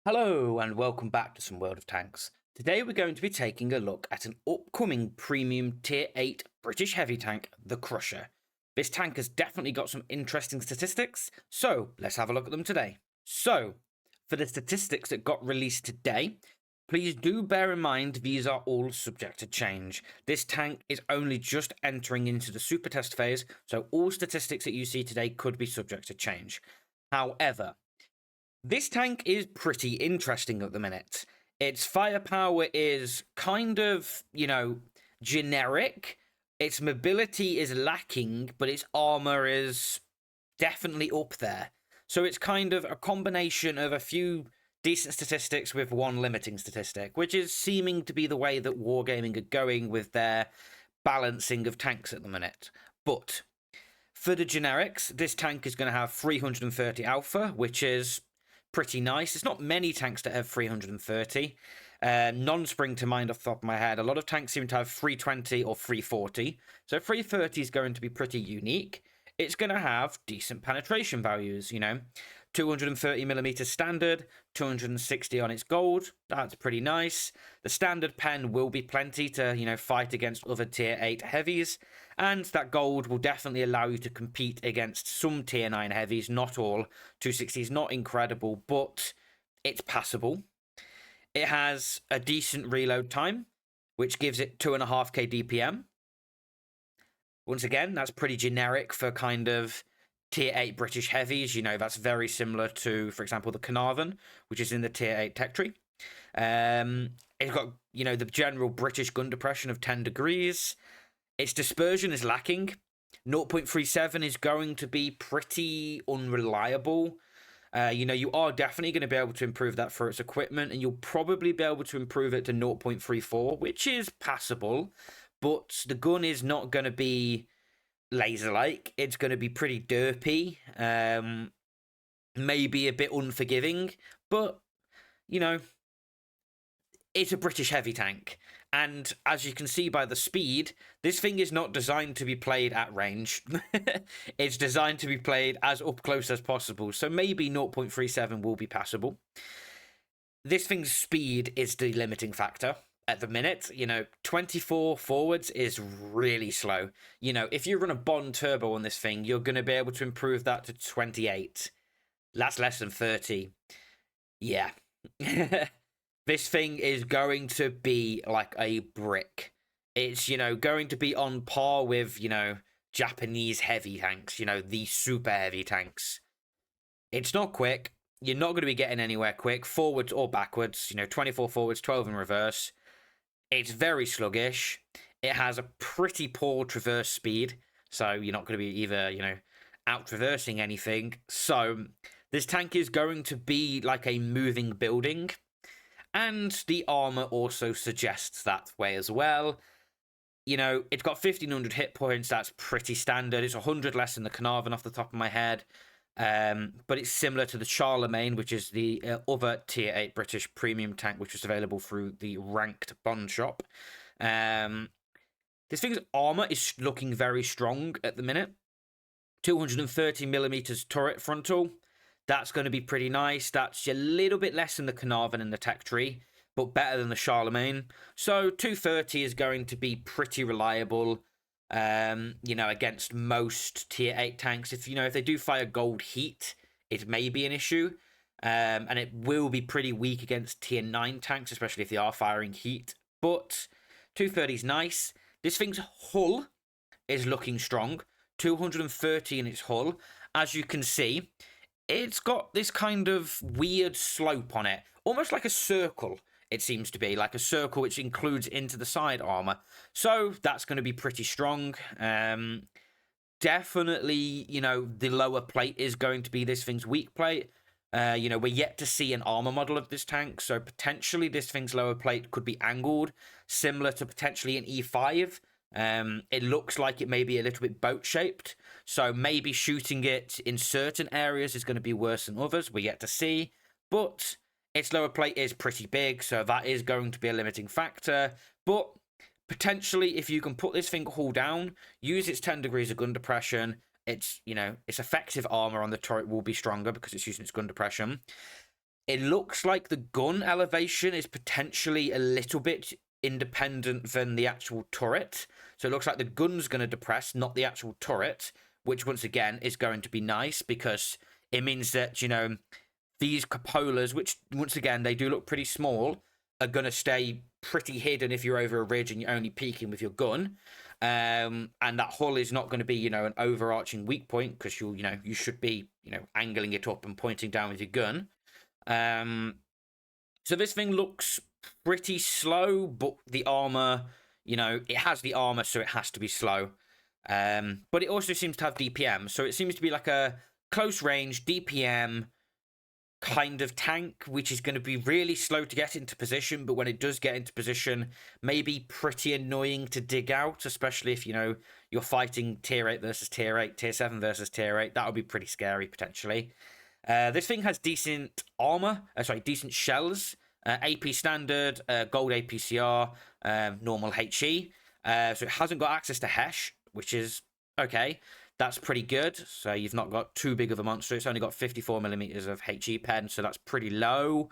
Hello and welcome back to some World of Tanks. Today we're going to be taking a look at an upcoming premium tier 8 British heavy tank, the Crusher. This tank has definitely got some interesting statistics, so let's have a look at them today. So, for the statistics that got released today, please do bear in mind these are all subject to change. This tank is only just entering into the super test phase, so all statistics that you see today could be subject to change. However, this tank is pretty interesting at the minute. Its firepower is kind of, generic. Its mobility is lacking, but its armor is definitely up there. So it's kind of a combination of a few decent statistics with one limiting statistic, which is seeming to be the way that Wargaming are going with their balancing of tanks at the minute. But for the generics, this tank is going to have 330 alpha, which is pretty nice. It's not many tanks that have 330. None spring to mind off the top of my head. A lot of tanks seem to have 320 or 340. So 330 is going to be pretty unique. It's going to have decent penetration values, 230mm standard, 260 on its gold. That's pretty nice. The standard pen will be plenty to, fight against other tier 8 heavies. And that gold will definitely allow you to compete against some tier 9 heavies, not all. 260 is not incredible, but it's passable. It has a decent reload time, which gives it 2.5k DPM. Once again, that's pretty generic for kind of tier 8 British heavies. That's very similar to, for example, the Carnarvon, which is in the tier 8 tech tree. It's got, the general British gun depression of 10 degrees. Its dispersion is lacking. 0.37 is going to be pretty unreliable. You are definitely going to be able to improve that for its equipment, and you'll probably be able to improve it to 0.34, which is passable, but the gun is not going to be laser-like. It's going to be pretty derpy, maybe a bit unforgiving, but, it's a British heavy tank. And as you can see by the speed, this thing is not designed to be played at range. It's designed to be played as up close as possible. So maybe 0.37 will be passable. This thing's speed is the limiting factor at the minute. 24 forwards is really slow. If you run a Bond turbo on this thing, you're going to be able to improve that to 28. That's less than 30. Yeah. This thing is going to be like a brick. It's, going to be on par with, Japanese heavy tanks, the super heavy tanks. It's not quick. You're not going to be getting anywhere quick, forwards or backwards. 24 forwards, 12 in reverse. It's very sluggish. It has a pretty poor traverse speed, so you're not going to be either, out-traversing anything. So this tank is going to be like a moving building. And the armor also suggests that way as well. It's got 1,500 hit points. That's pretty standard. It's 100 less than the Carnarvon off the top of my head. But it's similar to the Charlemagne, which is the other tier 8 British premium tank, which was available through the ranked Bond shop. This thing's armor is looking very strong at the minute. 230mm turret frontal. That's going to be pretty nice. That's a little bit less than the Carnarvon and the tech tree, but better than the Charlemagne. So 230 is going to be pretty reliable, against most tier 8 tanks. If they do fire gold heat, it may be an issue. And it will be pretty weak against tier 9 tanks, especially if they are firing heat. But 230 is nice. This thing's hull is looking strong. 230 in its hull. As you can see, it's got this kind of weird slope on it, almost like a circle, it seems to be, like a circle which includes into the side armor. So that's going to be pretty strong. Definitely, the lower plate is going to be this thing's weak plate. We're yet to see an armor model of this tank, so potentially this thing's lower plate could be angled, similar to potentially an E5. It looks like it may be a little bit boat-shaped, so maybe shooting it in certain areas is going to be worse than others. We're yet to see, but its lower plate is pretty big, so that is going to be a limiting factor. But potentially, if you can put this thing hull down, use its 10 degrees of gun depression, its effective armor on the turret will be stronger because it's using its gun depression. It looks like the gun elevation is potentially a little bit independent than the actual turret. So it looks like the gun's going to depress, not the actual turret, which once again is going to be nice because it means that, these cupolas, which once again, they do look pretty small, are going to stay pretty hidden if you're over a ridge and you're only peeking with your gun. And that hull is not going to be, an overarching weak point because you should be, angling it up and pointing down with your gun. So this thing looks pretty slow, but the armor, it has the armor, so it has to be slow. But it also seems to have DPM, so it seems to be like a close range DPM kind of tank, which is going to be really slow to get into position, but when it does get into position, maybe pretty annoying to dig out, especially if, you're fighting tier 8 versus tier 8, tier 7 versus tier 8. That would be pretty scary, potentially. This thing has decent armor, decent shells, AP standard, gold APCR, normal HE. So it hasn't got access to HESH, which is okay. That's pretty good. So you've not got too big of a monster. It's only got 54 millimeters of HE pen, so that's pretty low.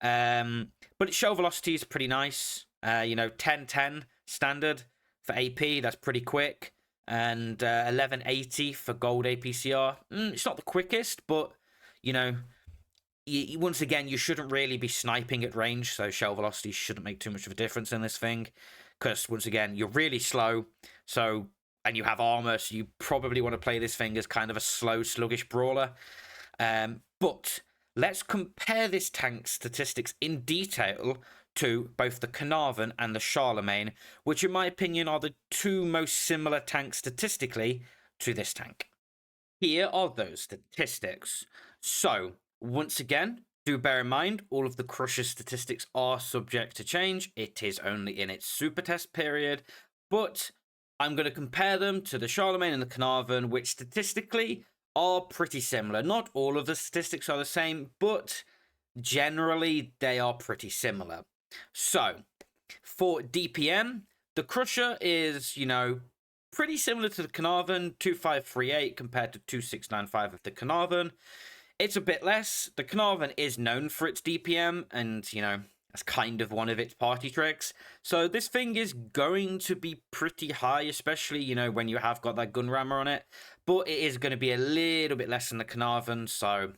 But its shell velocity is pretty nice. 10-10 standard for AP. That's pretty quick. And 1180 for gold APCR. It's not the quickest, but once again, you shouldn't really be sniping at range, so shell velocity shouldn't make too much of a difference in this thing, because once again, you're really slow, and you have armor, so you probably want to play this thing as kind of a slow, sluggish brawler. But let's compare this tank's statistics in detail to both the Carnarvon and the Charlemagne, which in my opinion are the two most similar tanks statistically to this tank. Here are those statistics. So, once again, do bear in mind, all of the Crusher statistics are subject to change. It is only in its super test period, but I'm going to compare them to the Charlemagne and the Carnarvon, which statistically are pretty similar. Not all of the statistics are the same, but generally they are pretty similar. So, for DPM, the Crusher is, pretty similar to the Carnarvon, 2538 compared to 2695 of the Carnarvon. It's a bit less. The Carnarvon is known for its DPM, and, that's kind of one of its party tricks. So this thing is going to be pretty high, especially, when you have got that gun rammer on it. But it is going to be a little bit less than the Carnarvon, so,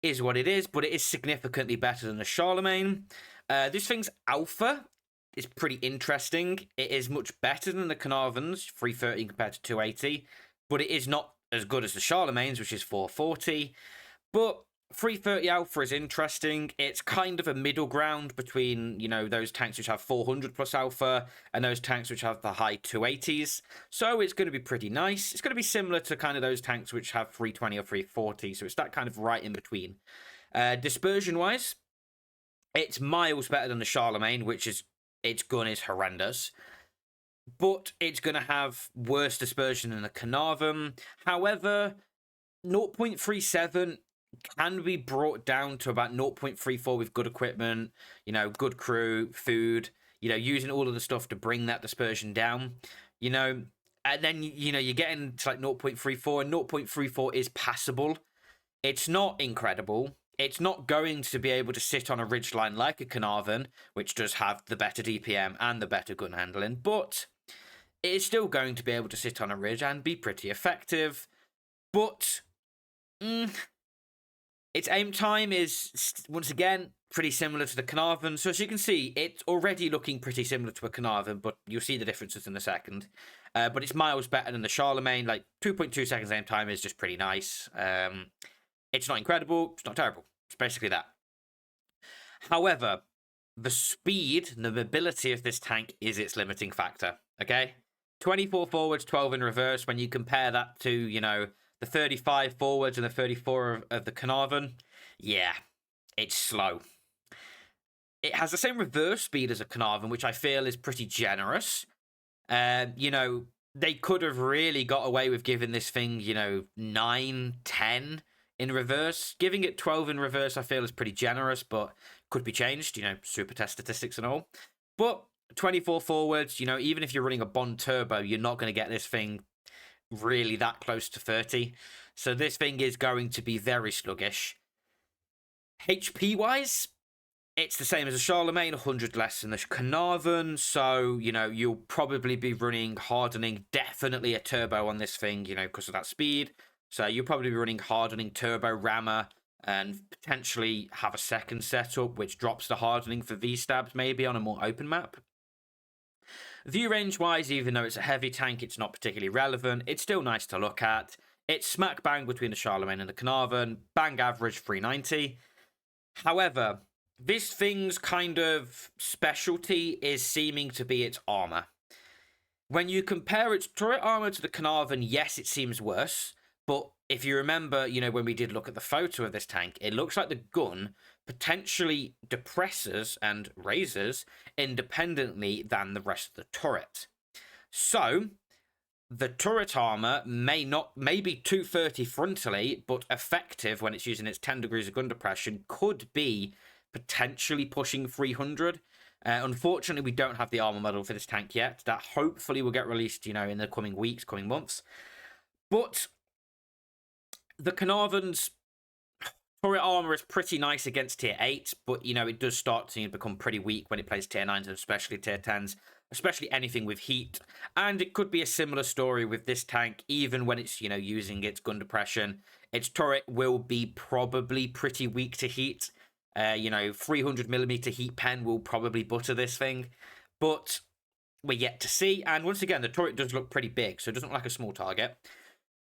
is what it is. But it is significantly better than the Charlemagne. This thing's alpha is pretty interesting. It is much better than the Carnarvon's, 330 compared to 280. But it is not as good as the Charlemagne's, which is 440. But 330 alpha is interesting. It's kind of a middle ground between, those tanks which have 400 plus alpha and those tanks which have the high 280s. So it's going to be pretty nice. It's going to be similar to kind of those tanks which have 320 or 340. So it's that kind of right in between. Dispersion-wise, it's miles better than the Charlemagne, which is, its gun is horrendous. But it's going to have worse dispersion than the Carnarvon. However, 0.37 can be brought down to about 0.34 with good equipment, good crew, food, using all of the stuff to bring that dispersion down, and then, you're getting to like 0.34, and 0.34 is passable. It's not incredible. It's not going to be able to sit on a ridgeline like a Carnarvon, which does have the better DPM and the better gun handling, but it is still going to be able to sit on a ridge and be pretty effective. But its aim time is, once again, pretty similar to the Carnarvon. So as you can see, it's already looking pretty similar to a Carnarvon, but you'll see the differences in a second. But it's miles better than the Charlemagne. Like, 2.2 seconds aim time is just pretty nice. It's not incredible. It's not terrible. It's basically that. However, the speed, the mobility of this tank is its limiting factor, okay? 24 forwards, 12 in reverse. When you compare that to, the 35 forwards and the 34 of the Carnarvon, yeah, it's slow. It has the same reverse speed as a Carnarvon, which I feel is pretty generous. They could have really got away with giving this thing, 9, 10 in reverse. Giving it 12 in reverse, I feel, is pretty generous, but could be changed, super test statistics and all. But 24 forwards, even if you're running a Bond Turbo, you're not going to get this thing really that close to 30. So this thing is going to be very sluggish. HP wise, it's the same as a Charlemagne, 100 less than the Carnarvon. So, you'll probably be running hardening, definitely a turbo on this thing, because of that speed. So you'll probably be running hardening, turbo, rammer, and potentially have a second setup, which drops the hardening for V-stabs maybe on a more open map. View range wise, even though it's a heavy tank, it's not particularly relevant. It's still nice to look at. It's smack bang between the Charlemagne and the Carnarvon, bang average 390. However, this thing's kind of specialty is seeming to be its armor. When you compare its turret armor to the Carnarvon, yes, it seems worse. But if you remember, when we did look at the photo of this tank, it looks like the gun potentially depresses and raises independently than the rest of the turret. So, the turret armor may be 230 frontally, but effective when it's using its 10 degrees of gun depression could be potentially pushing 300. Unfortunately, we don't have the armor model for this tank yet. That hopefully will get released, in the coming weeks, coming months. But the Carnarvon's turret armor is pretty nice against tier 8, but, it does start to become pretty weak when it plays tier 9s and especially tier 10s, especially anything with heat. And it could be a similar story with this tank, even when it's, using its gun depression. Its turret will be probably pretty weak to heat. 300mm heat pen will probably butter this thing, but we're yet to see. And once again, the turret does look pretty big, so it doesn't look like a small target.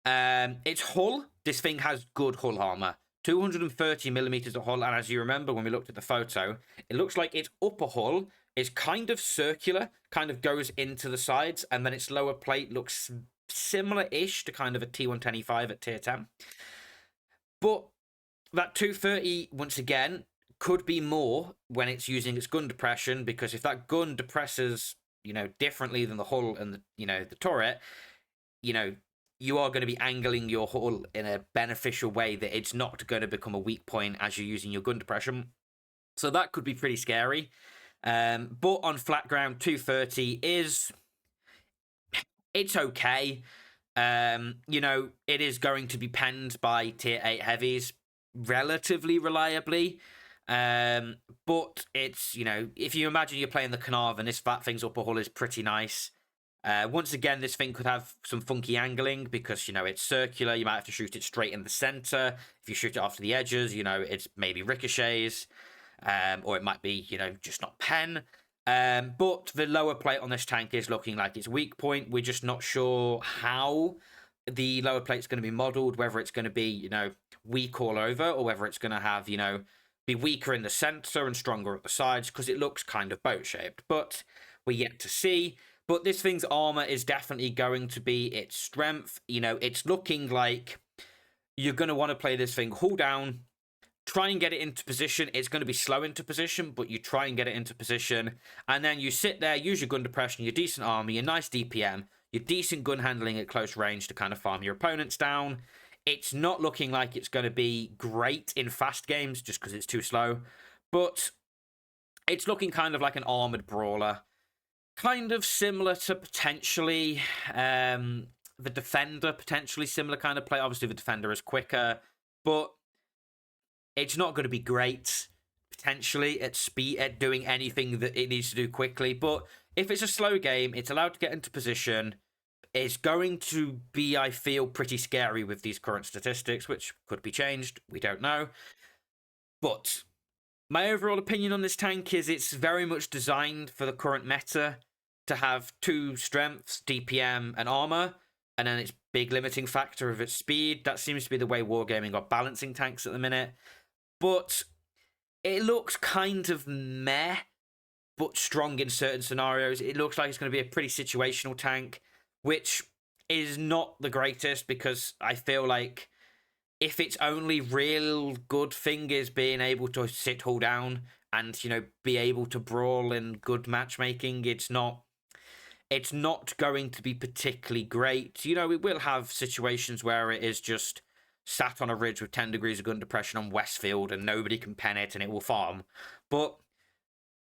Its hull, this thing has good hull armor, 230mm of hull, and as you remember when we looked at the photo, it looks like its upper hull is kind of circular, kind of goes into the sides, and then its lower plate looks similar-ish to kind of a T110E5 at tier 10. But that 230, once again, could be more when it's using its gun depression, because if that gun depresses, differently than the hull and the turret, you are going to be angling your hull in a beneficial way that it's not going to become a weak point as you're using your gun depression. So that could be pretty scary. But on flat ground, 230 it's okay. It is going to be penned by tier 8 heavies relatively reliably. But it's, if you imagine you're playing the Carnarvon, this fat thing's upper hull is pretty nice. Once again, this thing could have some funky angling because, it's circular. You might have to shoot it straight in the center. If you shoot it off to the edges, it's maybe ricochets. Or it might be, just not pen. But the lower plate on this tank is looking like its weak point. We're just not sure how the lower plate's going to be modeled, whether it's going to be, weak all over, or whether it's going to have, be weaker in the center and stronger at the sides, because it looks kind of boat-shaped. But we're yet to see. But this thing's armor is definitely going to be its strength. It's looking like you're going to want to play this thing hull down, try and get it into position. It's going to be slow into position, but you try and get it into position. And then you sit there, use your gun depression, your decent armor, your nice DPM, your decent gun handling at close range to kind of farm your opponents down. It's not looking like it's going to be great in fast games just because it's too slow. But it's looking kind of like an armored brawler. Kind of similar to potentially the Defender, potentially similar kind of play. Obviously, the Defender is quicker, but it's not going to be great, potentially, at speed, at doing anything that it needs to do quickly. But if it's a slow game, it's allowed to get into position. It's going to be, I feel, pretty scary with these current statistics, which could be changed. We don't know. But my overall opinion on this tank is it's very much designed for the current meta to have 2 strengths, DPM and armor, and then its big limiting factor of its speed. That seems to be the way Wargaming are balancing tanks at the minute. But it looks kind of meh, but strong in certain scenarios. It looks like it's going to be a pretty situational tank, which is not the greatest, because I feel like if its only real good thing is being able to sit hull down and, be able to brawl in good matchmaking, it's not going to be particularly great. It will have situations where it is just sat on a ridge with 10 degrees of gun depression on Westfield and nobody can pen it and it will farm. But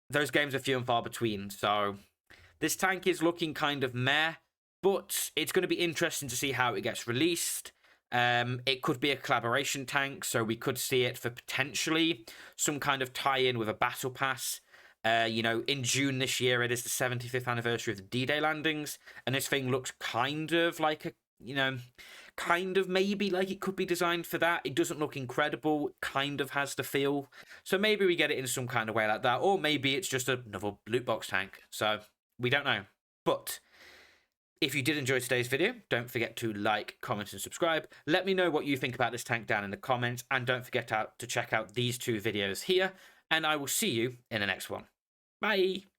those games are few and far between. So this tank is looking kind of meh, but it's going to be interesting to see how it gets released. It could be a collaboration tank, so we could see it for potentially some kind of tie-in with a battle pass. In June this year, it is the 75th anniversary of the D-Day landings, and this thing looks kind of like maybe like it could be designed for that. It doesn't look incredible, it kind of has the feel. So maybe we get it in some kind of way like that, or maybe it's just another loot box tank. So we don't know. But if you did enjoy today's video, don't forget to like, comment, and subscribe. Let me know what you think about this tank down in the comments, and don't forget to check out these 2 videos here, and I will see you in the next one. Bye!